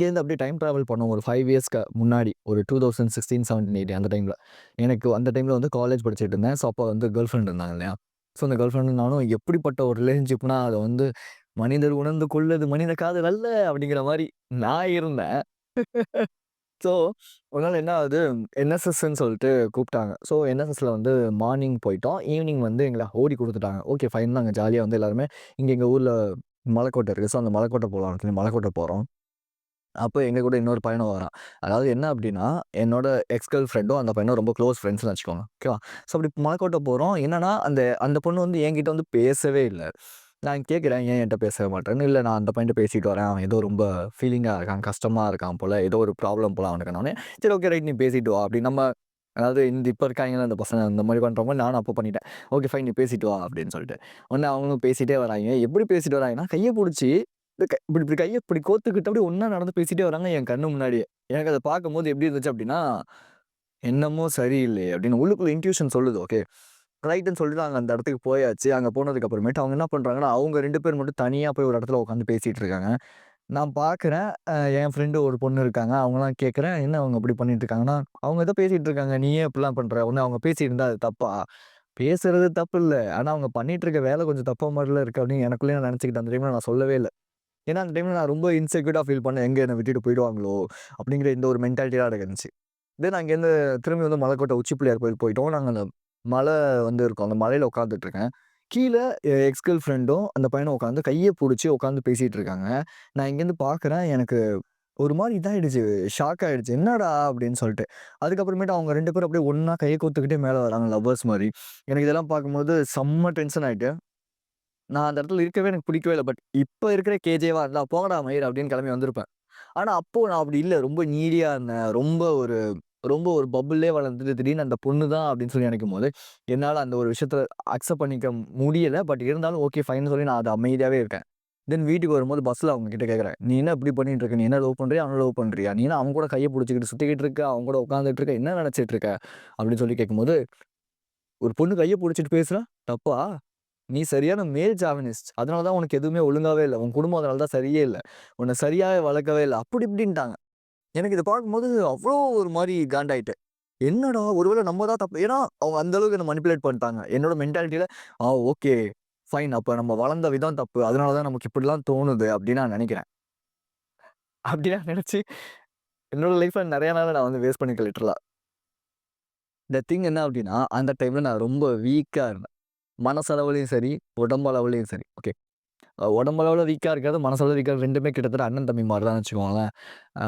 இங்கேருந்து அப்படியே time travel பண்ணோம். ஒரு 5 இயர்ஸ்க்கு முன்னாடி. ஒரு 2016, 17, 18 அந்த டைம்ல. எனக்கு அந்த டைம்ல வந்து காலேஜ் படிச்சுட்டு இருந்தேன். ஸோ, அப்போ வந்து கேர்ள் ஃப்ரெண்ட் இருந்தாங்க இல்லையா? ஸோ, அந்த கேர்ள் ஃப்ரெண்டும் நானும் எப்படிப்பட்ட ஒரு ரிலேஷன்ஷிப்னா, அத வந்து "மனிதர் உணர்ந்து கொள்வது மனித காதல் அல்ல" அப்படிங்கிற மாரி நான் இருந்தேன். ஸோ, ஒரு நாள் என்ன ஆகுது, என்எஸ்எஸ்ன்னு சொல்லிட்டு கூப்பிட்டாங்க. ஸோ, என்எஸ்எஸ்ல வந்து மார்னிங் போயிட்டோம். ஈவினிங் வந்து எங்கள ஓடி குடுத்துட்டாங்க. ஓகே ஃபைன் நாங்க ஜாலியா வந்து எல்லாருமே இங்க எங்க ஊர்ல மலைக்கோட்டை இருக்கு. ஸோ, அந்த மலைக்கோட்டை போலாம்ன்னு சொல்லி மலைக்கோட்டை போறோம். அப்ப எங்க கூட இன்னொரு பையனும் வரான். அதாவது என்ன அப்டின்னா, என்னோட எக்ஸ் கேர்ள் ஃப்ரெண்டும் அந்த பையனும் ரொம்ப க்ளோஸ் ஃப்ரெண்ட்ஸ்ன்னு வச்சுக்கோங்க. ஓகேவா? ஸோ அப்படி மலைக்கோட்டை போறோம். என்னன்னா, அந்த அந்த பொண்ணு வந்து என்கிட்ட வந்து பேசவே இல்ல. நான் கேட்கிறேன், "ஏன் என்ட்ட பேசவே மாட்றன்னு?" "இல்ல நான் அந்த பையன்ட்ட பேசிட்டு வரேன். அவன் ஏதோ ரொம்ப ஃபீலிங்கா இருக்கான். கஷ்டமா இருக்கான் போல. ஏதோ ஒரு ப்ராப்ளம் போல அவனுக்குன்னோனே." "சரி ஓகே ரைட் நீ பேசிட்டு வா." அப்படி நம்ம அதாவது இப்ப இருக்காங்கல்ல அந்த பசங்க அந்த மாரி பண்றவங்க நானும் அப்ப பண்ணிட்டேன். "ஓகே ஃபைன் நீ பேசிட்டு வா." அப்படின்னு சொல்லிட்டு. உடனே அவங்களும் பேசிட்டே வராய்ங்க. எப்படி பேசிட்டு வராய்ங்கன்னா, கைய புடிச்சு இந்த இப்படி இப்படி கைய இப்படி கோத்துக்கிட்டு அப்படியே ஒண்ணா நடந்து பேசிட்டே வராங்க என் கண்ணு முன்னாடியே. எனக்கு அத பார்க்கும்போது எப்படி இருந்துச்சு அப்படின்னா, "என்னமோ சரியில்லையே" அப்படின்னு உள்ளுக்குள்ள இன்ட்யூஷன் சொல்லுது. ஓகே. ரைட்டுன்னு சொல்லிட்டு நாங்க அந்த இடத்துக்கு போயாச்சு. அங்க போனதுக்கு அப்புறமேட்டு அவங்க என்ன பண்றாங்கன்னா, அவங்க 2 பேர் மட்டும் தனியா போய் ஒரு இடத்துல உட்காந்து பேசிட்டு இருக்காங்க. நான் பார்க்குறேன், என் ஃப்ரெண்டு ஒரு பொண்ணு இருக்காங்க. அவங்கலாம் கேட்கிறேன், "என்ன அவங்க இப்படி பண்ணிட்டு இருக்காங்கன்னா?" "அவங்க ஏதோ பேசிட்டு இருக்காங்க. நீ ஏன் இப்படிலாம் பண்ற? ஒண்ணு அவங்க பேசிட்டு இருந்தா அது தப்பா?" "பேசுறது தப்பு இல்ல. ஆனா அவங்க பண்ணிட்டு இருக்க வேலை கொஞ்சம் தப்பா மாரில இருக்கு" அப்படின்னு எனக்குள்ளேயே நான் நினைச்சுக்கிட்டேன். அந்த டைம்ல நான் சொல்லவே இல்ல. ஏன்னா, அந்த டைம்ல நான் ரொம்ப இன்செக்யூர்டா ஃபீல் பண்ணேன். எங்க என்ன விட்டுட்டு போயிடுவாங்களோ! அப்படிங்கிற இந்த ஒரு மென்டாலிட்டி தான் எனக்கு இருந்துச்சு. தென் அங்கேருந்து திரும்பி வந்து மலைக்கோட்டை உச்சி பிள்ளையார் கோயில் போயிட்டோம். நாங்க அந்த மலை வந்து இருக்கும். அந்த மலையில உட்காந்துட்டு இருக்கேன். கீழ என் எக்ஸ் கேர்ள் ஃப்ரெண்டும் அந்த பையனும் உட்காந்து கைய புடிச்சு உட்காந்து பேசிட்டு இருக்காங்க. நான் இங்கேருந்து பார்க்குறேன். எனக்கு ஒரு மாரி இதாயிடுச்சு. ஷாக் ஆயிடுச்சு. "என்னடா?" அப்படின்னு சொல்லிட்டு. அதுக்கப்புறமேட்டு அவங்க 2 பேரும் அப்படியே ஒண்ணா கைய கோத்துக்கிட்டே மேல வராங்க லவ்வர்ஸ் மாரி. எனக்கு இதெல்லாம் பார்க்கும்போது செம்ம டென்ஷன் ஆயிட்டு நான் அந்த இடத்துல இருக்கவே எனக்கு பிடிக்கவே இல்ல. பட் இப்ப இருக்கிற கேஜேவா இருந்தா, "போங்கடா மயிர்" அப்படின்னு கிளம்பி வந்திருப்பேன். ஆனா, அப்போ நான் அப்படி இல்ல. ரொம்ப நீடியா இருந்தேன். ரொம்ப ஒரு பபுள்லே வளர்ந்துட்டு திடீர்னு அந்த பொண்ணு தான் அப்படின்னு சொல்லி நினைக்கும்போது, என்னால அந்த ஒரு விஷயத்த அக்செப்ட் பண்ணிக்க முடியல. பட் இருந்தாலும் ஓகே ஃபைன்னு சொல்லி நான் அது அமைதியாவே இருக்கேன். தென் வீட்டுக்கு வரும்போது பஸ்ல அவங்க கிட்ட கேட்கிறேன். "நீ என்ன இப்படி பண்ணிட்டு இருக்க? நீ என்ன லவ் பண்றியா? அவன லவ் பண்றியா? நீ என்ன அவன் கூட கைய புடிச்சுக்கிட்டு சுத்திக்கிட்டு இருக்க? அவன் கூட உட்கார்ந்துட்டு இருக்க? என்ன நினைச்சுட்டு இருக்க?" அப்படின்னு சொல்லி கேட்கும்போது, "ஒரு பொண்ணு கைய புடிச்சிட்டு பேசுறா? தப்பா? நீ சரியான மேல் சாவினிஸ்ட். அதனால தான் உனக்கு எதுவுமே ஒழுங்காவே இல்ல. உன் குடும்பம் அதனால தான் சரியே இல்ல. உன்ன சரியாவே வளர்க்கவே இல்ல." அப்படி இப்படின்ட்டாங்க. எனக்கு இத பார்க்கும்போது அவ்ளோ ஒரு மாரி காண்டாயிட்டேன். என்னடா! ஒருவேள நம்ம தான் தப்பு ஏன்னா, அவங்க அந்த அளவுக்கு என்ன மேனிபுலேட் பண்ணிட்டாங்க. என்னோட மென்டாலிட்டில, ஓகே. ஃபைன். அப்ப நம்ம வளர்ந்த விதம் தப்பு. அதனால தான் நமக்கு இப்படிலாம் தோணுது அப்படின்னு நான் நெனைக்கிறேன். அப்படிலாம் நெனச்சு என்னோட லைஃப்ல நெறைய நாள் நான் வந்து வேஸ்ட் பண்ணிட்டேன் லிட்டரலா. இந்த திங் என்ன அப்படின்னா, அந்த டைம்ல நான் ரொம்ப வீக்கா இருந்தேன். மனசளவுலயும் சரி, உடம்பளவுலயும் சரி. ஓகே. உடம்பளவுல வீக்கா இருக்கிறது, மனசளவுல வீக்கா 2மே கிட்டத்தட்ட அண்ணன், தம்பி மாரி தான் வச்சுக்கோங்களேன். அ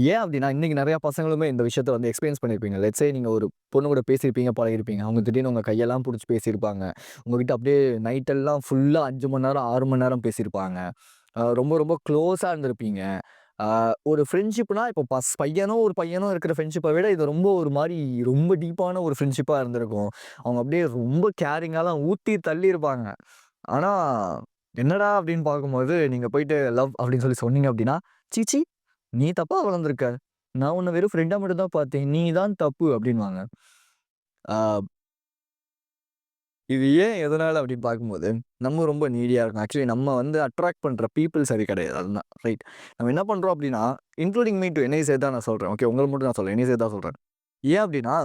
ஏன் அப்டின்னா, இன்னைக்கு நெறைய பசங்களுமே இந்த விஷயத்த வந்து எக்ஸ்பீரியன்ஸ் பண்ணியிருப்பீங்க. லெட்ஸ் சே நீங்க ஒரு பொண்ணு கூட பேசியிருப்பீங்க, பழகியிருப்பீங்க. அவங்க திடீர்னு உங்க கையெல்லாம் புடிச்சு பேசியிருப்பாங்க. உங்ககிட்ட அப்டியே நைட் எல்லாம் ஃபுல்லா 5 மணி நேரம், 6 மணி நேரம் பேசியிருப்பாங்க. ரொம்ப ரொம்ப க்ளோஸா இருந்திருப்பீங்க. அ ஒரு ஃப்ரெண்ட்ஷிப்னா இப்போ பையனும், ஒரு பையனும் இருக்கிற ஃப்ரெண்ட்ஷிப்ப விட இது ரொம்ப ஒரு மாரி ரொம்ப டீப்பான ஒரு ஃப்ரெண்ட்ஷிப்பா இருந்திருக்கும். அவங்க அப்டியே ரொம்ப கேரிங்காலாம் ஊத்தி தள்ளியிருப்பாங்க. ஆனா, என்னடா அப்டின்னு பார்க்கும்போது, நீங்க போயிட்டு லவ் அப்டின்னு சொல்லி சொன்னீங்க அப்டின்னா, "சீ! நீ தப்பா வளர்ந்துருக்க. நான் உன்ன வெறும் ஃப்ரெண்டா மட்டும் தான் பார்த்தேன். நீ தான் தப்பு" அப்டின்னுவாங்க. ஆ இது ஏன் எதனால அப்டின்னு பார்க்கும்போது, நம்ம ரொம்ப நீடியா இருக்கோம். ஆக்சுவலி நம்ம வந்து அட்ராக்ட் பண்ற பீப்பிள் சரி கிடையாது. அதுதான் ரைட். நம்ம என்ன பண்றோம் அப்டின்னா, இன்க்ளூடிங் மீ டூ என்னையும் சேர்த்து தான் நான் சொல்றேன். ஓகே உங்கள மட்டும் நான் சொல்லல. என்னையும் சேர்த்து தான் சொல்றேன். ஏன் அப்டின்னா,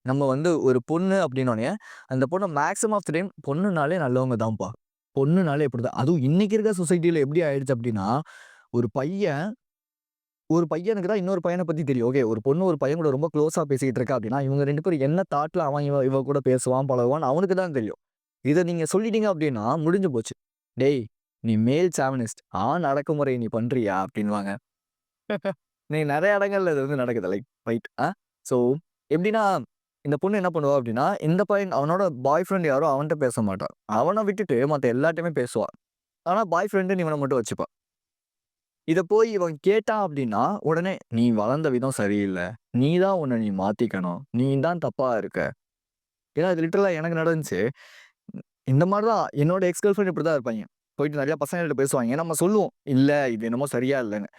நம்ம வந்து ஒரு பொண்ணு அப்டின்னோனே, அந்த பொண்ண மேக்ஸிமம் ஆஃப் த டைம் பொண்ணுனாலே நல்லவங்க தான்ப்பா. பொண்ணுனாலே இப்டிதான். அதுவும் இன்னைக்கு இருக்க சொசைட்டில எப்டி ஆயிடுச்சு அப்டின்னா, ஒரு பையன் ஒரு பையனுக்கு தான் இன்னொரு பையன பத்தி தெரியும். ஓகே ஒரு பொண்ணு ஒரு பையன் கூட ரொம்ப க்ளோஸா பேசிட்டு இருக்கா அப்டின்னா, இவங்க 2 பேரும் என்ன தாட்ல அவன் இவ கூட பேசுவான், பழகுவான்னு அவனுக்கு தான் தெரியும். இத நீங்க சொல்லிட்டீங்க அப்டின்னா, முடிஞ்சு போச்சு. "டேய்! நீ மேல் சாவனிஸ்ட். ஆண் அடக்குமுறை நீ பண்றியா?" அப்டின்னுவாங்க. இன்னைக்கு நெறைய இடங்கள்ல இது வந்து நடக்குது. Like right. ஸோ எப்டின்னா, இந்த பொண்ணு என்ன பண்ணுவா அப்டின்னா, இந்த பையன் அவனோட பாய் ஃப்ரெண்ட் யாரோ அவன்ட்ட பேச மாட்டா. அவன விட்டுட்டு மத்த எல்லார்ட்டயுமே பேசுவா. ஆனா பாய் ஃப்ரெண்டுன்னு இவன மட்டும் வச்சுப்பா. இத போய் இவன் கேட்டான் அப்டின்னா, உடனே "நீ வளர்ந்த விதம் சரியில்ல. நீ தான் உன்ன நீ மாத்திக்கணும். நீ தான் தப்பா இருக்க." ஏன்னா இது லிட்டரலா எனக்கு நடந்துச்சு. இந்த மாரி தான் என்னோட எக்ஸ் கேர்ள் ஃபிரெண்ட் இப்படிதான் இருப்பாய்ங்க. போயிட்டு நெறைய பசங்கள்ட்ட பேசுவாய்ங்க. நம்ம சொல்லுவோம், "இல்ல இது என்னமோ சரியா இல்லன்னு."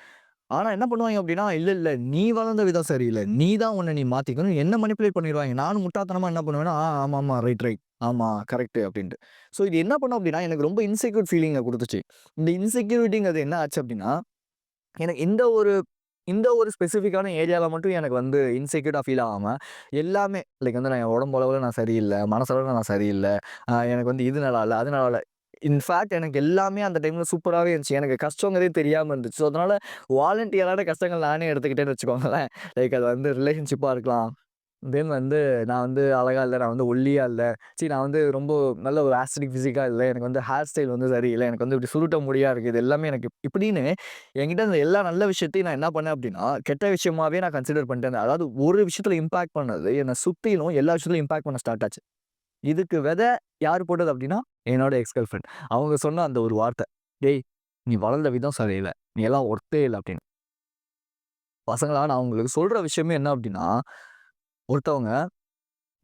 ஆனா என்ன பண்ணுவாய்ங்க அப்டின்னா, "இல்ல, இல்ல நீ வளர்ந்த விதம் சரியில்ல. நீ தான் உன்ன நீ மாத்திக்கணும்." என்ன மேனிபுலேட் பண்ணிருவாய்ங்க. நானும் முட்டாள்தனமா என்ன பண்ணுவேன்னா, ஆமாமா. Right, right. ஆமா. கரெக்ட்." அப்டின்ட்டு. ஸோ இது என்ன பண்ணும் அப்டின்னா, எனக்கு ரொம்ப இன்செக்யூர் ஃபீலிங்க குடுத்துச்சு. இந்த இன்செக்யூரிட்டிங்கிறது என்ன ஆச்சு அப்டின்னா எனக்கு இந்த ஒரு ஸ்பெசிஃபிக்கான ஏரியால மட்டும் எனக்கு வந்து இன்செக்யூர்டா ஃபீல் ஆகாம, எல்லாமே லைக் வந்து நான் என் உடம்பளவுல நான் சரியில்ல, மனசளவுல நான் சரியில்ல, எனக்கு வந்து இது நல்லா இல்ல, அது நல்லா இல்ல. இன்ஃபாக்ட் எனக்கு எல்லாமே அந்த டைம்ல சூப்பராவே இருந்துச்சு. எனக்கு கஷ்டங்கிறதே தெரியாம இருந்துச்சு. ஸோ, அதனால வாலண்டியரான கஷ்டங்கள் நானே எடுத்துக்கிட்டேன்னு வச்சுக்கோங்களேன். லைக் அது வந்து ரிலேஷன்ஷிப்பா இருக்கலாம். தென் வந்து நான் வந்து அழகா இல்ல, நான் வந்து ஒல்லியா இல்ல. நான் வந்து ரொம்ப நல்ல ஒரு ஆஸ்தெடிக் பிசிக்கா இல்ல. எனக்கு வந்து ஹேர் ஸ்டைல் வந்து சரியில்ல. எனக்கு வந்து இப்படி சுருட்ட முடியா இருக்கு. இது எல்லாமே எனக்கு இப்படின்னு என்கிட்ட இருந்த எல்லா நல்ல விஷயத்தையும் நான் என்ன பண்ணேன் அப்படின்னா, கெட்ட விஷயமாவே நான் கன்சிடர் பண்ணிட்டேன். அதாவது ஒரு விஷயத்துல இம்பாக்ட் பண்ணது என்ன சுத்திலும் எல்லா விஷயத்துலயும் இம்பாக்ட் பண்ண ஸ்டார்ட் ஆச்சு. இதுக்கு யாரு போட்டது அப்படின்னா, என்னோட எக்ஸ் கேர்ள் ஃபிரெண்ட். அவங்க சொன்ன அந்த ஒரு வார்த்தை, "டேய்! நீ வளர்ந்த விதம் சரியில்ல. நீ எல்லாம் ஒர்த்தே இல்ல" அப்படின்னு. பசங்களா நான் உங்களுக்கு சொல்ற விஷயமே என்ன அப்படின்னா, ஒருத்தவங்க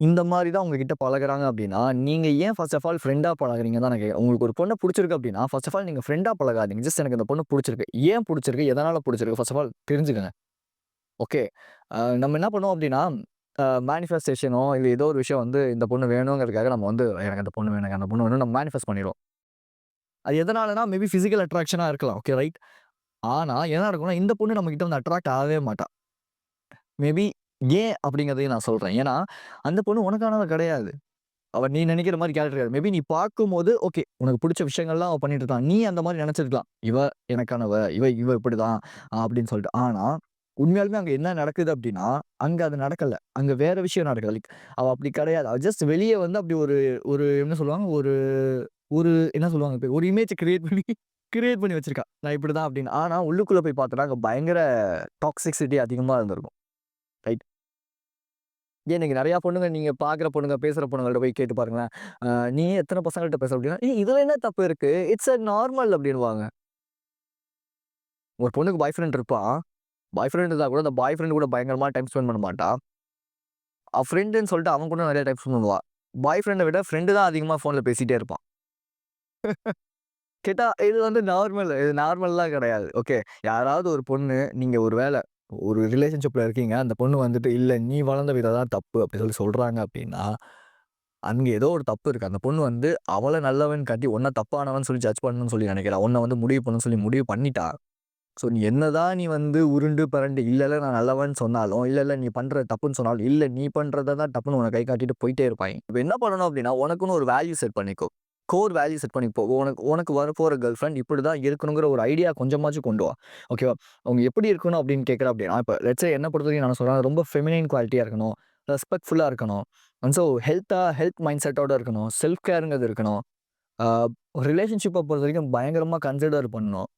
இந்த மாரி தான் உங்ககிட்ட பழகுறாங்க அப்டின்னா, நீங்க ஏன் ஃபர்ஸ்ட் ஆஃப் ஆல் ஃப்ரெண்டா பழகுறீங்கன்னு தான் நான் கேட்கிறேன். உங்களுக்கு ஒரு பொண்ண புடிச்சிருக்கு அப்டின்னா, ஃபர்ஸ்ட் ஆஃப் ஆல் நீங்க ஃப்ரெண்டா பழகாதீங்க. ஜஸ்ட் எனக்கு இந்த பொண்ணு புடிச்சிருக்கு. ஏன் புடிச்சிருக்கு? எதனால புடிச்சிருக்கு? ஃபர்ஸ்ட் ஆஃப் ஆல் தெரிஞ்சுக்கங்க. ஓகே. நம்ம என்ன பண்ணுவோம் அப்டின்னா, மேனிஃபெஸ்டேஷனோ இல்ல ஏதோ ஒரு விஷயம் வந்து இந்த பொண்ணு வேணுங்கிறதுக்காக நம்ம வந்து எனக்கு அந்த பொண்ணு வேணும், எனக்கு அந்த பொண்ணு வேணும்னு நம்ம மேனிஃபெஸ்ட் பண்ணிருவோம். அது எதனாலனா மேபி பிசிக்கல் அட்ராக்ஷனா இருக்கலாம். Okay right. ஆனா என்ன நடக்கும்னா, இந்த பொண்ணு நம்மகிட்ட வந்து அட்ராக்ட் ஆகவே மாட்டா. மேபி ஏன் அப்டிங்கிறதையும் நான் சொல்றேன். ஏன்னா, அந்த பொண்ணு உனக்கானவ கிடையாது. அவ நீ நினைக்கிற மாரி கேரக்டர் கிடையாது. மேபி நீ பார்க்கும்போது, ஓகே. உனக்கு புடிச்ச விஷயங்கள்லாம் அவ பண்ணிட்டு இருக்கலாம். நீ அந்த மாரி நெனச்சிருக்கலாம். இவ எனக்கானவ, இவ இப்படிதான் அப்படின்னு சொல்லிட்டு. ஆனா, உண்மையாலுமே அங்க என்ன நடக்குது அப்படின்னா, அங்க அது நடக்கல. அங்க வேற விஷயம் நடக்குது. லைக் அவ அப்படி கிடையாது. அவ ஜஸ்ட் வெளிய வந்து அப்படி ஒரு ஒரு என்ன சொல்லுவாங்க? ஒரு ஒரு என்ன சொல்லுவாங்க? இப்ப ஒரு இமேஜ் கிரியேட் பண்ணி வச்சிருக்கா. நான் இப்படிதான் அப்படின்னு. ஆனா, உள்ளுக்குள்ள போய் பார்த்தோம்னா, அங்க பயங்கர டாக்ஸிசிட்டி அதிகமா இருந்திருக்கும். ரைட். ஏன் நீங்க நெறைய பொண்ணுங்க நீங்க பார்க்குற பொண்ணுங்க, பேசுற பொண்ணுங்கள்ட்ட போய் கேட்டு பாருங்களேன். அ "நீ எத்தன பசங்கள்ட்ட பேசுற?" அப்படின்னா, "ஏய் இதுல என்ன தப்பு இருக்கு? இட்ஸ் நார்மல்" அப்படின்னுவாங்க. ஒரு பொண்ணுக்கு பாய் ஃப்ரெண்ட் இருப்பான். பாய் ஃப்ரெண்ட் இருந்தா கூட அந்த பாய் ஃப்ரெண்ட் கூட பயங்கரமா டைம் ஸ்பெண்ட் பண்ண மாட்டா. அவ ஃப்ரெண்டுன்னு சொல்லிட்டு அவன் கூட நெறைய டைம் ஸ்பெண்ட் பண்ணுவா. பாய் ஃப்ரெண்ட விட ஃப்ரெண்ட் தான் அதிகமா ஃபோன்ல பேசிட்டே இருப்பான். கேட்டா இது வந்து நார்மல். இது நார்மல்லாம் கிடையாது. ஓகே. யாராவது ஒரு பொண்ணு நீங்க ஒரு வேள ஒரு ரிலேஷன்ஷிப்ல இருக்கீங்க. அந்த பொண்ணு வந்துட்டு, "இல்ல நீ வளர்ந்த விதம் தான் தப்பு" அப்படி சொல்றாங்க அப்படின்னா, அங்க ஏதோ ஒரு தப்பு இருக்கு. அந்த பொண்ணு வந்து அவள நல்லவன்னு காட்டி, உன்ன தப்பானவன்னு சொல்லி ஜட்ஜ் பண்ணணும்னு சொல்லி நினைக்கிறா. உன்ன வந்து முடிவு பண்ணணும்னு சொல்லி முடிவு பண்ணிட்டா. ஸோ நீ என்னதான் நீ வந்து உருண்டு பெரண்டு, இல்ல, இல்ல நான் நல்லவன்னு சொன்னாலும், இல்ல, இல்ல நீ பண்றது தப்புன்னு சொன்னாலும், இல்ல நீ பண்றத தான் தப்புன்னு உன்ன கை காட்டிட்டு போயிட்டே இருப்பாய்ங்க. இப்ப என்ன பண்ணணும் அப்டின்னா, உனக்குன்னு ஒரு வேல்யூ செட் பண்ணிக்கோ. கோர் வேல்யூ செட் பண்ணிப்போ. உனக்கு உனக்கு வரப்போற கேர்ள் ஃபிரெண்ட் இப்படிதான் இருக்கணுங்கிற ஒரு ஐடியா கொஞ்சமாச்சும் கொண்டு வா. ஓகேவா? அவங்க எப்படி இருக்கணும் அப்படின்னு கேட்கிறேன் அப்படின்னா, இப்ப லெட்ஸ் சே என்ன பொறுத்தவரைக்கும் நான் சொல்றேன், ரொம்ப ஃபெமினைன் குவாலிட்டியா இருக்கணும். ரெஸ்பெக்ட்ஃபுல்லா இருக்கணும். அண்ட் ஸோ ஹெல்த் மைண்ட் செட்டோட இருக்கணும். செல்ஃப் கேர்ங்கிறது இருக்கணும். ஆ ரிலேஷன்ஷிப்ப பொறுத்தவரைக்கும் பயங்கரமா கன்சிடர் பண்ணணும்.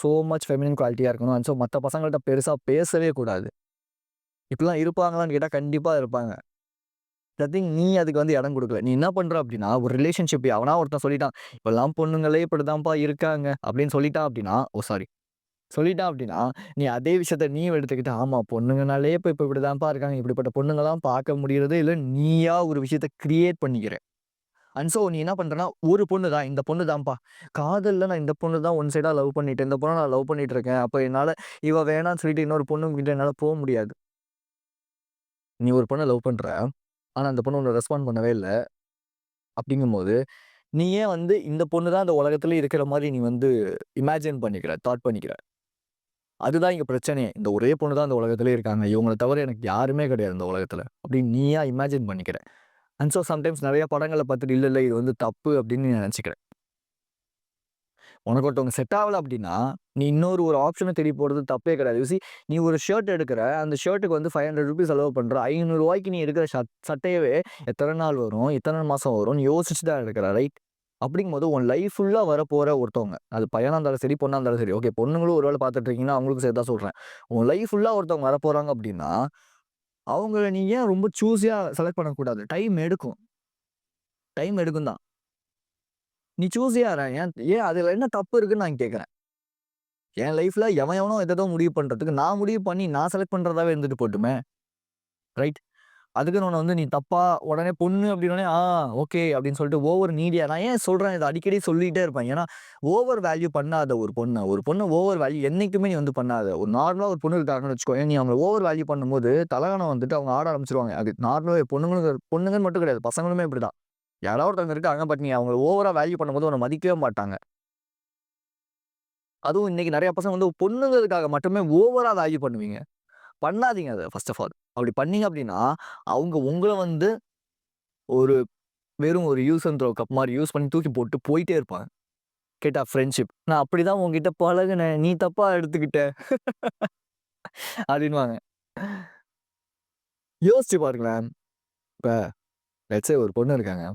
சோ மச் ஃபெமினின் குவாலிட்டியா இருக்கணும். அண்ட் ஸோ மத்த பசங்கள்ட்ட பெருசா பேசவே கூடாது. இப்படிலாம் இருப்பாங்களான்னு கேட்டா கண்டிப்பா இருப்பாங்க. திங் நீ அதுக்கு வந்து இடம் குடுக்கல. நீ என்ன பண்ற அப்படின்னா, ஒரு ரிலேஷன்ஷிப் எவனா ஒருத்தன் சொல்லிட்டான். "இப்பல்லாம் பொண்ணுங்களே இப்படித்தான்ப்பா இருக்காங்க" அப்படின்னு சொல்லிட்டான் அப்படின்னா, சாரி சொல்லிட்டான் அப்படின்னா, நீ அதே விஷயத்த நீயும் எடுத்துக்கிட்டு, ஆமா பொண்ணுங்கனாலே இப்ப இப்படித்தான்ப்பா இருக்காங்க. இப்படிப்பட்ட பொண்ணுங்கலாம் பார்க்க முடியறதே இல்ல. நீயா ஒரு விஷயத்த கிரியேட் பண்ணிக்கிற. அண்ட் சோ நீ என்ன பண்றன்னா, ஒரு பொண்ணு தான். இந்த பொண்ணு தான்ப்பா. காதல்ல நான் இந்த பொண்ணு தான் ஒன் சைடா லவ் பண்ணிட்டேன். இந்த பொண்ண நான் லவ் பண்ணிட்டு இருக்கேன். அப்ப என்னால இவ வேணான்னு சொல்லிட்டு இன்னொரு பொண்ணுகிட்ட என்னால முடியாது. நீ ஒரு பொண்ண லவ் பண்ற. ஆனா அந்த பொண்ணு உன்ன ரெஸ்பாண்ட் பண்ணவே இல்ல. அப்படிங்கும்போது, நீ ஏன் வந்து இந்த பொண்ணு தான் அந்த உலகத்திலே இருக்கிற மாரி நீ வந்து இமேஜின் பண்ணிக்கிற, தாட் பண்ணிக்கிற. அதுதான் இங்க பிரச்சனையே. இந்த ஒரே பொண்ணு தான் இந்த உலகத்திலே இருக்காங்க. இவங்கள தவிர எனக்கு யாருமே கிடையாது இந்த உலகத்தில. அப்படின்னு நீயா இமேஜின் பண்ணிக்கிற. அண்ட் சோ சம்டைம்ஸ் நெறைய படங்கள பார்த்துட்டு, இல்ல, இல்ல இது வந்து தப்பு அப்படின்னு நீ நெனச்சுக்கிற. உனக்கு ஒருத்தவங்க செட் ஆவல அப்டின்னா, நீ இன்னொரு ஒரு ஆப்ஷன தேடி போறது தப்பே கிடையாது. நீ ஒரு ஷர்ட் எடுக்குற, அந்த ஷர்ட்க்கு வந்து ₹500 செலவு பண்ற. ₹500 நீ எடுக்கிற சட்டையவே எத்தன நாள் வரும்? எத்தன மாசம் வரும்னு யோசிச்சு தான் எடுக்குற. ரைட்? அப்படிங்கும்போது உன் லைஃப் ஃபுல்லா வரப்போற ஒருத்தவங்க, அது பையனா இருந்தாலும் சரி, பொண்ணா இருந்தாலும் சரி. ஓகே பொண்ணுங்களும் ஒரு வேள பார்த்துட்டு இருக்கீங்கன்னா, அவங்களுக்கும் சேர்த்து தான் சொல்றேன். உன் லைஃப் ஃபுல்லா ஒருத்தவங்க வரப்போறாங்க அப்டின்னா, அவங்கள நீ ஏன் ரொம்ப சூஸியா செலக்ட் பண்ணக்கூடாது? டைம் எடுக்கும் தான். நீ சூஸியா இர. ஏன் ஏன் அதுல என்ன தப்பு இருக்குன்னு நான் கேட்கிறேன். என் லைஃப்ல எவன் எவனோ எதேதோ முடிவு பண்றதுக்கு, நான் முடிவு பண்ணி நான் செலக்ட் பண்றதாவே இருந்துட்டு போட்டுமே! ரைட்? அதுக்குன்னு உன்ன வந்து நீ தப்பா உடனே பொண்ணு அப்டின்னோனே, ஓகே அப்டின்னு சொல்லிட்டு ஓவர் நீடியா நான் ஏன் சொல்றேன் இத அடிக்கடி சொல்லிட்டே இருப்பேன். ஏன்னா, ஓவர் வேல்யூ பண்ணாத ஒரு பொண்ண ஓவர் வேல்யூ என்னைக்குமே நீ வந்து பண்ணாத. ஒரு நார்மலா ஒரு பொண்ணு இருக்காங்கன்னு வச்சுக்கோயேன், நீ அவங்கள ஓவர் வேல்யூ பண்ணும்போது தலகாணம் வந்துட்டு அவங்க ஆட ஆரம்பிச்சுருவாங்க. அது நார்மலாவே பொண்ணுங்கன்னு மட்டும் கிடையாது. பசங்களுமே இப்டிதான். யாராவது ஒருத்தவங்க இருக்காங்க. பட் நீ அவங்கள ஓவரா வேல்யூ பண்ணும்போது உன்ன மதிக்கவே மாட்டாங்க. அதுவும் இன்னைக்கு நெறைய பசங்க வந்து பொண்ணுங்களுக்காக மட்டுமே ஓவரா வேல்யூ பண்ணுவீங்க. பண்ணாதீங்க அத ஃபர்ஸ்ட் ஆஃப் ஆல். அப்படி பண்ணீங்க அப்படின்னா, அவங்க உங்கள வந்து ஒரு வெறும் ஒரு யூஸ் அண்ட் த்ரோ கப் மாரி யூஸ் பண்ணி தூக்கி போட்டு போயிட்டே இருப்பாங்க. கேட்டா ஃப்ரெண்ட்ஷிப். நான் அப்படிதான் உன்கிட்ட பழகுனேன். நீ தப்பா எடுத்துக்கிட்ட அப்படின்னுவாங்க. யோசிச்சு பாருங்களேன். இப்ப லெட்ஸ் சே ஒரு பொண்ணு இருக்காங்க.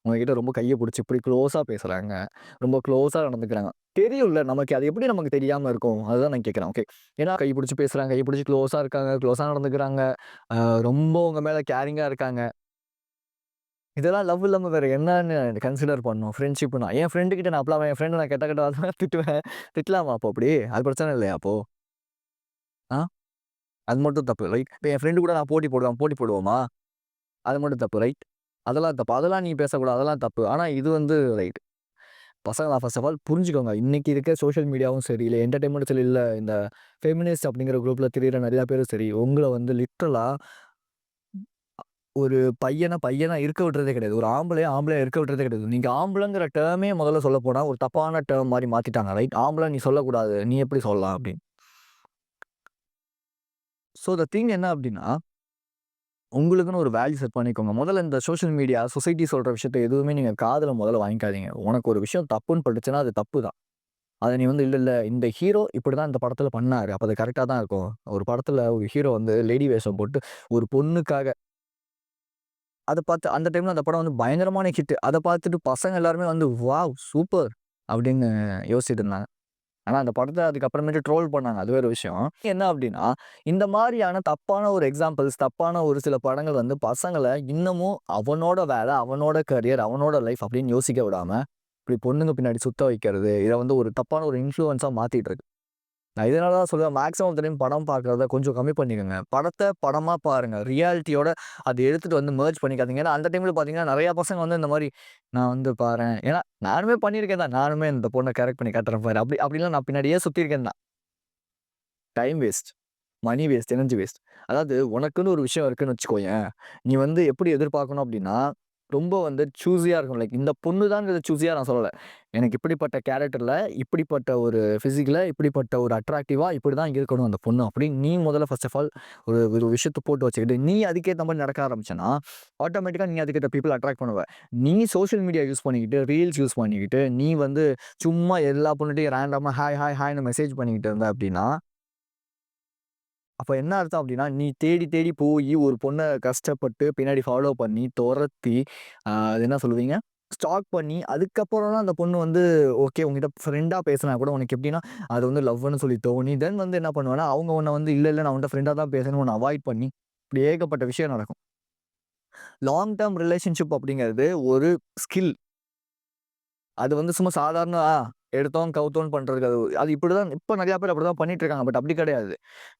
உங்ககிட்ட ரொம்ப கைய புடிச்சு இப்படி க்ளோஸா பேசுறாங்க. ரொம்ப க்ளோஸா நடந்துக்கிறாங்க. தெரியும்ல நமக்கு அது எப்படி நமக்கு தெரியாம இருக்கும்? அதுதான் நான் கேட்கிறேன். ஓகே. ஏன்னா கை புடிச்சு பேசுறாங்க, கை புடிச்சு க்ளோஸா இருக்காங்க, க்ளோஸா நடந்துக்கிறாங்க. அ ரொம்ப உங்க மேல கேரிங்கா இருக்காங்க. இதெல்லாம் லவ் இல்லாம வேற என்னன்னு கன்சிடர் பண்ணணும். ஃப்ரெண்ட்ஷிப்னா. என் ஃப்ரெண்ட் கிட்ட நான் அப்பலாம் என் ஃப்ரெண்ட நான் கெட்ட கெட்ட வார்த்தைலாம் திட்டுவேன். திட்டலாமா அப்போ அப்படி? அது பிரச்சனை இல்லையா அப்போ? ஆ? அது மட்டும் தப்பு. ரைட். இப்ப என் ஃப்ரெண்ட் கூட நான் போட்டி போடுவேன். போட்டி போடுவோமா? அது மட்டும் தப்பு. ரைட். அதெல்லாம் தப்பு. அதெல்லாம் நீ பேசக்கூடாது. அதெல்லாம் தப்பு. ஆனா இது வந்து ரைட். பசங்களா ஃபர்ஸ்ட் ஆஃப் ஆல் புரிஞ்சுக்கோங்க. இன்னைக்கு இருக்க சோசியல் மீடியாவும் சரி, இல்ல என்டர்டெயின்மென்ட்டும் சரி, இல்ல இந்த ஃபெமினிஸ்ட் அப்படிங்கிற குரூப்ல திரியிற நெறைய பேரும் சரி, உங்கள வந்து லிட்டரலா ஒரு பையன பையனா இருக்க விடுறதே கிடையாது. ஒரு ஆம்பளைய ஆம்பளையா இருக்க விடுறதே கிடையாது. நீங்க ஆம்பளங்கிற டெர்மே முதல்ல சொல்லப்போனா ஒரு தப்பான டெர்ம் மாரி மாத்திட்டாங்க. ரைட். ஆம்பள நீ சொல்லக்கூடாது. நீ எப்படி சொல்லலாம் அப்படின்னு. ஸோ த திங் என்ன அப்படின்னா, உங்களுக்குன்னு ஒரு வேல்யூ செட் பண்ணிக்கோங்க. முதல்ல இந்த சோசியல் மீடியா, சொசைட்டி சொல்ற விஷயத்த எதுவுமே நீங்க காதுல முதல்ல வாங்கிக்காதீங்க. உனக்கு ஒரு விஷயம் தப்புன்னு பட்டுச்சுன்னா, அது தப்பு தான். அத நீ வந்து இல்ல, இல்ல இந்த ஹீரோ இப்படிதான் இந்த படத்துல பண்ணாரு. அப்ப அது கரெக்ட்டா தான் இருக்கும். ஒரு படத்துல ஒரு ஹீரோ வந்து லேடி வேஷம் போட்டு ஒரு பொண்ணுக்காக அத பார்த்து அந்த டைம்ல அந்த படம் வந்து பயங்கரமான ஹிட். அத பார்த்துட்டு பசங்க எல்லாருமே வந்து வாவ்! சூப்பர் அப்படின்னு யோசிச்சுட்டு இருந்தாங்க. ஆனா அந்த படத்த அதுக்கப்புறமேட்டு ட்ரோல் பண்ணாங்க. அது வேற விஷயம். என்ன அப்டின்னா, இந்த மாரியான தப்பான ஒரு எக்ஸாம்பிள்ஸ், தப்பான ஒரு சில படங்கள் வந்து பசங்கள இன்னமும் அவனோட வேல, அவனோட கரியர், அவனோட லைஃப் அப்டின்னு யோசிக்க விடாம, இப்டி பொண்ணுங்க பின்னாடி சுத்த வைக்கிறது, இத வந்து ஒரு தப்பான ஒரு இன்ஃப்ளூயன்ஸா மாத்திட்டு இருக்கு. நான் இதனால தான் சொல்லுவேன், மேக்ஸிமம் ஆஃப் த டைம் படம் பார்க்கிறத கொஞ்சம் கம்மி பண்ணிக்கங்க. படத்த படமா பாருங்க. ரியாலிட்டியோட அத எடுத்துட்டு வந்து மெர்ஜ் பண்ணிக்காதீங்க. ஏன்னா, அந்த டைம்ல பார்த்தீங்கன்னா, நெறைய பசங்க வந்து இந்த மாரி, நான் வந்து பாரேன் ஏன்னா நானுமே பண்ணியிருக்கேன் தான். நானுமே இந்த பொண்ண கரெக்ட் பண்ணி காட்டுறேன் பாரு. அப்டிலாம் நான் பின்னாடியே சுத்தியிருக்கேன் தான். Time waste, money waste, energy waste. அதாவது உனக்குன்னு ஒரு விஷயம் இருக்குன்னு வச்சுக்கோயேன். நீ வந்து எப்படி எதிர்பார்க்கணும் அப்டின்னா, ரொம்ப வந்து சூஸியா இருக்கணும். லைக் இந்த பொண்ணு தான்ங்கிறத சூஸியா நான் சொல்லல. எனக்கு இப்படிப்பட்ட கேரக்டர்ல, இப்படிப்பட்ட ஒரு பிசிக்ல, இப்படிப்பட்ட ஒரு அட்ராக்டிவா இப்படிதான் இருக்கணும் அந்த பொண்ணு அப்படின்னு நீ முதல்ல ஃபர்ஸ்ட் ஆஃப் ஆல் ஒரு ஒரு விஷயத்த போட்டு வச்சுக்கிட்டு, நீ அதுக்கேத்த மாரி நடக்க ஆரம்பிச்சன்னா, ஆட்டோமேட்டிக்கா நீ அதுக்கேத்த பீப்பிள் அட்ராக்ட் பண்ணுவ. நீ சோசியல் மீடியா யூஸ் பண்ணிக்கிட்டு, ரீல்ஸ் யூஸ் பண்ணிக்கிட்டு, நீ வந்து சும்மா எல்லா பொண்ணுட்டயும் ரேண்டமா ஹாய், ஹாய், ஹாய்ன்னு மெசேஜ் பண்ணிக்கிட்டு இருந்த அப்படின்னா, அப்ப என்ன அர்த்தம் அப்டின்னா, நீ தேடி தேடி போயி ஒரு பொண்ண கஷ்டப்பட்டு பின்னாடி ஃபாலோ பண்ணி, தொரத்தி, அது என்ன சொல்லுவீங்க? ஸ்டாக் பண்ணி, அதுக்கப்புறம் தான் அந்த பொண்ணு வந்து ஓகே உன்கிட்ட ஃப்ரெண்டா பேசினா கூட உனக்கு எப்டின்னா, அது வந்து லவ்வுன்னு சொல்லி தோணி, தென் வந்து என்ன பண்ணுவேன்னா, அவங்க உன்ன வந்து இல்ல, இல்ல நான் உன்ட்ட ஃப்ரெண்டா தான் பேசுறேன்னு உன்ன அவாய்ட் பண்ணி, இப்டி ஏகப்பட்ட விஷயம் நடக்கும். லாங் டெர்ம் ரிலேஷன்ஷிப் அப்டிங்கிறது ஒரு ஸ்கில். அது வந்து சும்மா சாதாரண எடுத்தோம், கவுத்தோம்ன்னு பண்றதுக்கு அது அது இப்படிதான் இப்ப நெறைய பேர் அப்படிதான் பண்ணிட்டு இருக்காங்க. பட் அப்படி கிடையாது.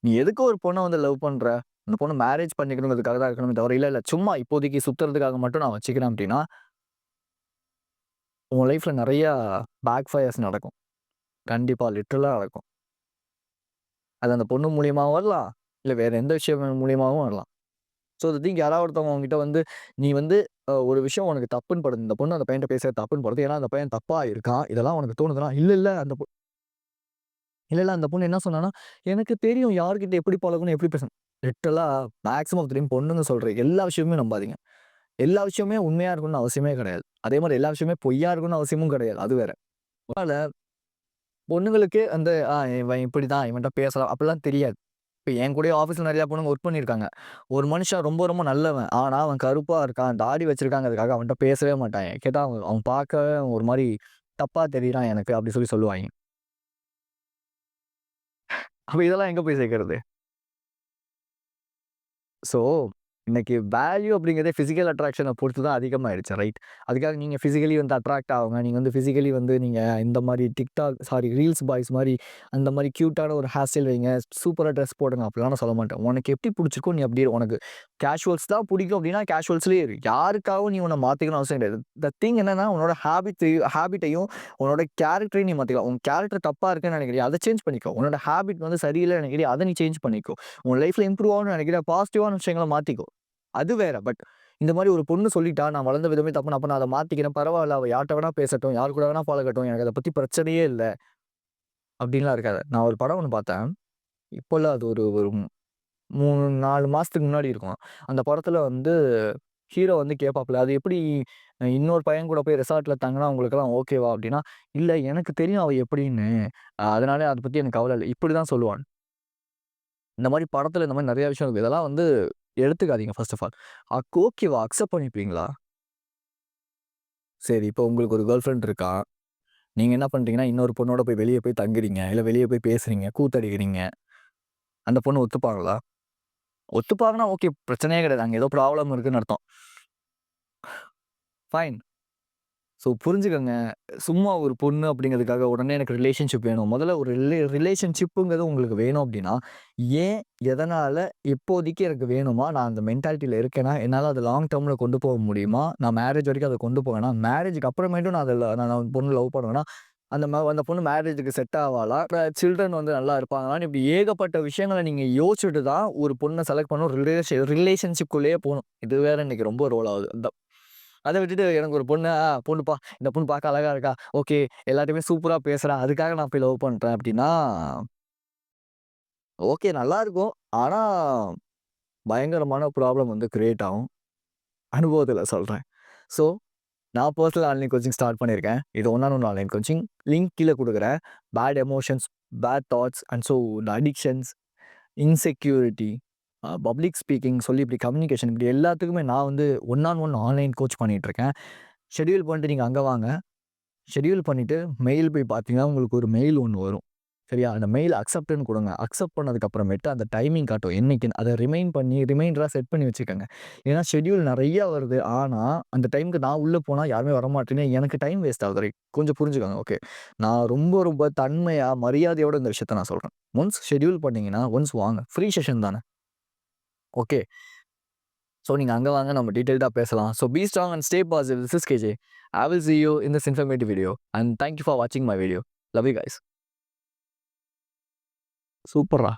நீ எதுக்கு ஒரு பொண்ண வந்து லவ் பண்ற? அந்த பொண்ணு மேரேஜ் பண்ணிக்கணுங்கிறதுக்காக தான் இருக்கணுமே தவிர, இல்ல, இல்ல சும்மா இப்போதைக்கு சுத்துறதுக்காக மட்டும் நான் வச்சுக்கிறேன் அப்படின்னா, உன் லைஃப்ல நெறைய பேக் ஃபயர்ஸ் நடக்கும். கண்டிப்பா லிட்டரலா நடக்கும். அது அந்த பொண்ணு மூலியமாவும் வரலாம். இல்ல வேற எந்த விஷயம் மூலியமாவும் வரலாம். ஸோ தி திங் யாராவது ஒருத்தவங்க உன்கிட்ட வந்து, நீ வந்து ஒரு விஷயம் உனக்கு தப்புன்னு படுது. இந்த பொண்ணு அந்த பையன்ட்ட பேசுறது தப்புன்னு படுது. ஏன்னா அந்த பையன் தப்பா இருக்கான். இதெல்லாம் உனக்கு தோணுதுன்னா, இல்ல, இல்ல அந்த இல்ல, இல்ல. அந்த பொண்ணு என்ன சொன்னான்னா, "எனக்கு தெரியும் யார்கிட்ட எப்படி பழகணும், எப்படி பேசணும்." லிட்டரலா மேக்ஸிமம் ஆஃப் த டைம் பொண்ணுங்க சொல்ற எல்லா விஷயமுமே நம்பாதீங்க. எல்லா விஷயமுமே உண்மையா இருக்கணும்னு அவசியமே கிடையாது. அதே மாரி எல்லா விஷயமுமே பொய்யா இருக்கணும்னு அவசியமும் கிடையாது. அது வேற. அதனால பொண்ணுங்களுக்கு அந்த இவன் இப்படிதான், இவன்ட்ட பேசலாம் அப்படிலாம் தெரியாது. இப்ப என் கூடயே ஆஃபீஸ்ல நெறைய பொண்ணுங்க ஒர்க் பண்ணியிருக்காங்க. ஒரு மனுஷன் ரொம்ப ரொம்ப நல்லவன். ஆனா அவன் கருப்பா இருக்கான், தாடி வச்சிருக்காங்கிறதுக்காக அவன்ட்ட பேசவே மாட்டாய்ங்க. கேட்டா அவன் அவன் பார்க்கவே ஒரு மாரி தப்பா தெரியிறான் எனக்கு அப்படி சொல்லி சொல்லுவாய்ங்க. அப்ப இதெல்லாம் எங்க போய் சேர்க்கிறது? ஸோ, இன்னைக்கு வேல்யூ அப்படிங்கிறதே பிசிக்கல் அட்ராக்ஷன பொறுத்து தான் அதிகமாயிடுச்சு. ரைட். அதுக்காக நீங்க பிசிக்கலி வந்து அட்ராக்ட் ஆவுங்க. நீங்க வந்து பிசிக்கலி வந்து நீங்க இந்த மாரி ரீல்ஸ் பாய்ஸ் மாரி அந்த மாரி கியூட்டான ஒரு ஹேர் ஸ்டைல் வைங்க. சூப்பரா ட்ரெஸ் போடுங்க. அப்படிலாம் நான் சொல்ல மாட்டேன். உனக்கு எப்படி புடிச்சிருக்கோ நீ அப்படியே உனக்கு கேஷுவல்ஸ் தான் புடிக்கும் அப்படின்னா, கேஷுவல்ஸ்லயே இரு. யாருக்காகவும் நீ உன்ன மாத்திக்கணும்னு அவசியம் கிடையாது. த திங் என்னன்னா, உன்னோட ஹேபிட்டையும் உன்னோட கேரக்டரையும் நீ மாத்திக்கலாம். உன் கேரக்டர் தப்பா இருக்குன்னு நினைக்கிறியா? அத சேஞ்ச் பண்ணிக்கோ. உன்னோட ஹேபிட் வந்து சரியில்லன்னு நினைக்கிறியா? அத நீ சேஞ்ச் பண்ணிக்கோ. உன் லைஃப்ல இம்ப்ரூவ் ஆகணும்னு நினைக்கிற பாசிட்டிவான விஷயங்கள மாத்திக்கோ. அது வேற. பட் இந்த மாரி ஒரு பொண்ணு சொல்லிட்டா, நான் வளர்ந்த விதமே தப்புன்னு, அப்ப நான் அத மாத்திக்கிறேன். பரவால்ல. அவ யார்ட்ட வேணா பேசட்டும். யார் கூட வேணா பழகட்டும். எனக்கு அத பத்தி பிரச்சனையே இல்ல. அப்படின்லாம் இருக்காது. நான் ஒரு படம் ஒண்ணு பார்த்தேன். இப்போ இல்ல அது ஒரு ஒரு 3, 4 மாசத்துக்கு முன்னாடி இருக்கும். அந்த படத்துல வந்து ஹீரோ வந்து கேட்பாப்ல, "அது எப்படி இன்னொரு பையன் கூட போய் ரெசார்ட்ல தங்குனா உங்களுக்கெல்லாம் ஓகேவா?" அப்படின்னா, "இல்ல எனக்கு தெரியும் அவ எப்படின்னு. அதனால அத பத்தி எனக்கு கவல இல்ல." இப்படிதான் சொல்லுவான். இந்த மாரி படத்துல இந்த மாரி நெறைய விஷயம் இருக்கு. இதெல்லாம் வந்து எடுத்துக்காதீங்க ஃபர்ஸ்ட் ஆஃப் ஆல். ஓகேவா? அக்செப்ட் பண்ணிப்பீங்களா? சரி, இப்போ உங்களுக்கு ஒரு கேர்ள் ஃபிரெண்ட் இருக்கா. நீங்க என்ன பண்றீங்கன்னா, இன்னொரு பொண்ணோட போய் வெளிய போய் தங்குறீங்க. இல்ல வெளிய போய் பேசுறீங்க, கூத்தடிக்கிறீங்க. அந்த பொண்ணு ஒத்துப்பாங்களா? ஒத்துப்பாங்கன்னா ஓகே. பிரச்சனையே கிடையாது. அங்க ஏதோ ப்ராப்ளம் இருக்குன்னு அர்த்தம். ஃபைன். ஸோ புரிஞ்சுக்கங்க. சும்மா ஒரு பொண்ணு அப்படிங்கிறதுக்காக உடனே எனக்கு ரிலேஷன்ஷிப் வேணும். முதல்ல ஒரு ரிலேஷன்ஷிப்புங்கிறது உங்களுக்கு வேணும் அப்படின்னா, ஏன்? எதனால? இப்போதைக்கு எனக்கு வேணுமா? நான் அந்த மென்டாலிட்டில இருக்கேனா? என்னால அத லாங் டெர்ம்ல கொண்டு போக முடியுமா? நான் மேரேஜ் வரைக்கும் அத கொண்டு போவேனா? மேரேஜ்க்கு அப்புறமேட்டும் நான் அந்த பொண்ணு லவ் பண்ணுவேனா? அந்த பொண்ணு மேரேஜ்க்கு செட் ஆவாளா? சில்ட்ரன் வந்து நல்லா இருப்பாங்களான்னு இப்படி ஏகப்பட்ட விஷயங்கள நீங்க யோசிச்சுட்டு தான் ஒரு பொண்ண செலக்ட் பண்ணணும். ரிலேஷன்ஷிப்குள்ளேயே போணும். இது வேற இன்னைக்கு ரொம்ப ரோல் ஆகுது. அத விட்டுட்டு எனக்கு ஒரு பொண்ணு, பொண்ணுப்பா, இந்த பொண்ணு பார்க்க அழகா இருக்கா. ஓகே. எல்லார்ட்டயுமே சூப்பரா பேசுறா. அதுக்காக நான் போய் லவ் பண்றேன் அப்டின்னா, ஓகே நல்லாருக்கும். ஆனா, பயங்கரமான ப்ராப்ளம் வந்து கிரியேட் ஆகும். அனுபவத்துல சொல்றேன். ஸோ, நான் பெர்சனல் ஆன்லைன் கோச்சிங் ஸ்டார்ட் பண்ணியிருக்கேன். இது one on one online coaching. Link கீழ குடுக்குறேன். Bad emotions, bad thoughts and so இந்த அடிக்ஷன்ஸ், இன்செக்யூரிட்டி, பப்ளிக் ஸ்பீக்கிங் சொல்லி இப்படி கம்யூனிகேஷன் இப்படி எல்லாத்துக்குமே நான் வந்து one on one online coach பண்ணிட்டுருக்கேன். ஷெட்யூல் பண்ணிட்டு நீங்க அங்க வாங்க. ஷெட்யூல் பண்ணிட்டு மெயில் போய் பார்த்தீங்கன்னா, உங்களுக்கு ஒரு மெயில் ஒண்ணு வரும். சரியா? அந்த மெயில் அக்செப்ட்ன்னு குடுங்க. அக்செப்ட் பண்ணதுக்கு அப்புறமேட்டு அந்த டைமிங் காட்டும். என்னைக்குன்னு அத ரிமைண்டரா செட் பண்ணி வச்சுக்கங்க. ஏன்னா ஷெட்யூல் நெறைய வருது. ஆனா, அந்த டைம்க்கு நான் உள்ள போனா யாருமே வரமாட்டீங்க. எனக்கு டைம் வேஸ்ட் ஆகுது. கொஞ்சம் புரிஞ்சுக்கோங்க. ஓகே. நான் ரொம்ப ரொம்ப தன்மையா, மரியாதையோட இந்த விஷயத்த நான் சொல்றேன். ஒன்ஸ் ஷெட்யூல் பண்ணீங்கன்னா, ஒன்ஸ் வாங்க. ஃப்ரீ செஷன் தானே. ஓகே. ஸோ நீங்க அங்க வாங்க. நம்ம டீட்டெயில்டா பேசலாம். So be strong and stay positive. This is KJ. I will see you in this informative video and thank you for watching my video. Love you guys. சூப்பர்ரா!